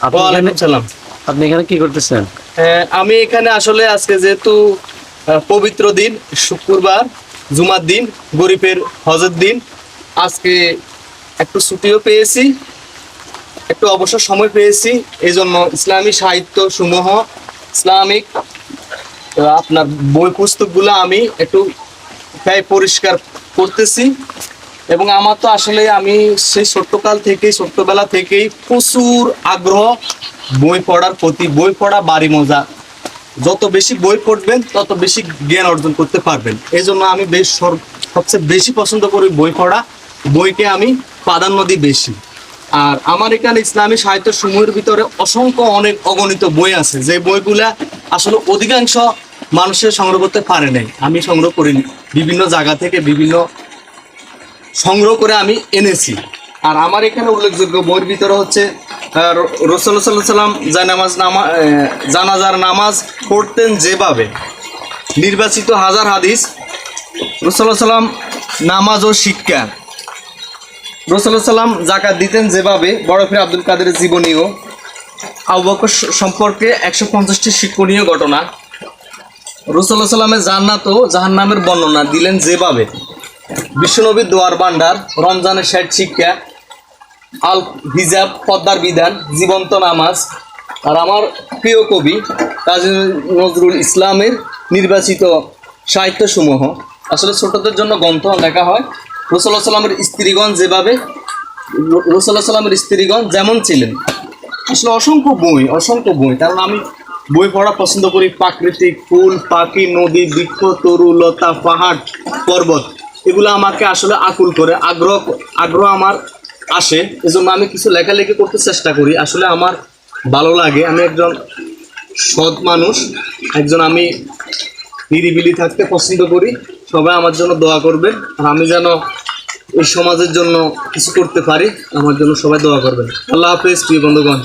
আপনি এখানে কি করতেছেন? আমি এখানে আসলে আজকে যেহেতু পবিত্র দিন, শুক্রবার, জুমার দিন, গরিবের হজের দিন, আজকে একটু ছুটিও পেয়েছি, একটু অবসর সময় পেয়েছি। এই জন্য ইসলামী সাহিত্য সমূহ, ইসলামিক আপনার বই পুস্তকগুলো আমি একটু প্রায় পরিষ্কার করতেছি। এবং আমার তো আসলে আমি সেই ছোট্টবেলা থেকেই প্রচুর আগ্রহ বই পড়ার প্রতি। বই পড়া বাড়ি মজা, যত বেশি বই পড়বেন তত বেশি জ্ঞান অর্জন করতে পারবেন। এই জন্য আমি সবচেয়ে বেশি পছন্দ করি বই পড়া, বইকে আমি প্রাধান্য দিই বেশি। আর আমার এখানে ইসলামী সাহিত্য সমূহের ভিতরে অসংখ্য অনেক অগণিত বই আছে, যে বইগুলা আসলে অধিকাংশ মানুষের সংগ্রহ করতে পারে নাই, আমি সংগ্রহ করিনি। বিভিন্ন জায়গা থেকে বিভিন্ন সংগ্রহ করে আমি এনেছি। আর আমার এখানে উল্লেখযোগ্য বইয়ের ভিতরে হচ্ছে রাসূলুল্লাহ সাল্লাল্লাহু আলাইহি ওয়াসাল্লাম জানাজার নামাজ পড়তেন যেভাবে, নির্বাচিত হাজার হাদিস, রাসূলুল্লাহ সাল্লাম নামাজ ও শিক্ষা, রাসূলুল্লাহ সাল্লাম জাকাত দিতেন যেভাবে, বড় পীর আব্দুল কাদের জীবনীয়, আবু বকর সম্পর্কে 150টি শিক্ষণীয় ঘটনা, রাসূলুল্লাহ সাল্লামের জান্নাত ও জাহান্নামের বর্ণনা দিলেন যেভাবে, বিশ্বনবীর দোয়ার ভান্ডার, রমজানের 60 শিক্ষা, আল হিজাব পর্দার বিধান, জীবন্ত নামাজ। আর আমার প্রিয় কবি কাজী নজরুল ইসলামের নির্বাচিত সাহিত্যসমূহ। আসলে ছোটদের জন্য গ্রন্থ লেখা হয়। রাসূলুল্লাহ সাল্লামের স্ত্রীগণ যেভাবে, রাসূলুল্লাহ সাল্লামের স্ত্রীগণ যেমন ছিলেন। আসলে অসংখ্য বই, কারণ আমি বই পড়া পছন্দ করি। প্রাকৃতিক ফুল, পাখি, নদী, বৃক্ষ, তরু, লতা, পাহাড়, পর্বত, এগুলো আমাকে আসলে আকুল করে, আগ্রহ আমার আসে। এজন্য আমি কিছু লেখালেখি করতে চেষ্টা করি। আসলে আমার ভালো লাগে। আমি একজন সৎ মানুষ, আমি নিরিবিলি থাকতে পছন্দ করি। সবাই আমার জন্য দোয়া করবেন, আর আমি যেন এই সমাজের জন্য কিছু করতে পারি, আমার জন্য সবাই দোয়া করবেন। আল্লাহ হাফেজ প্রিয় বন্ধুগণ।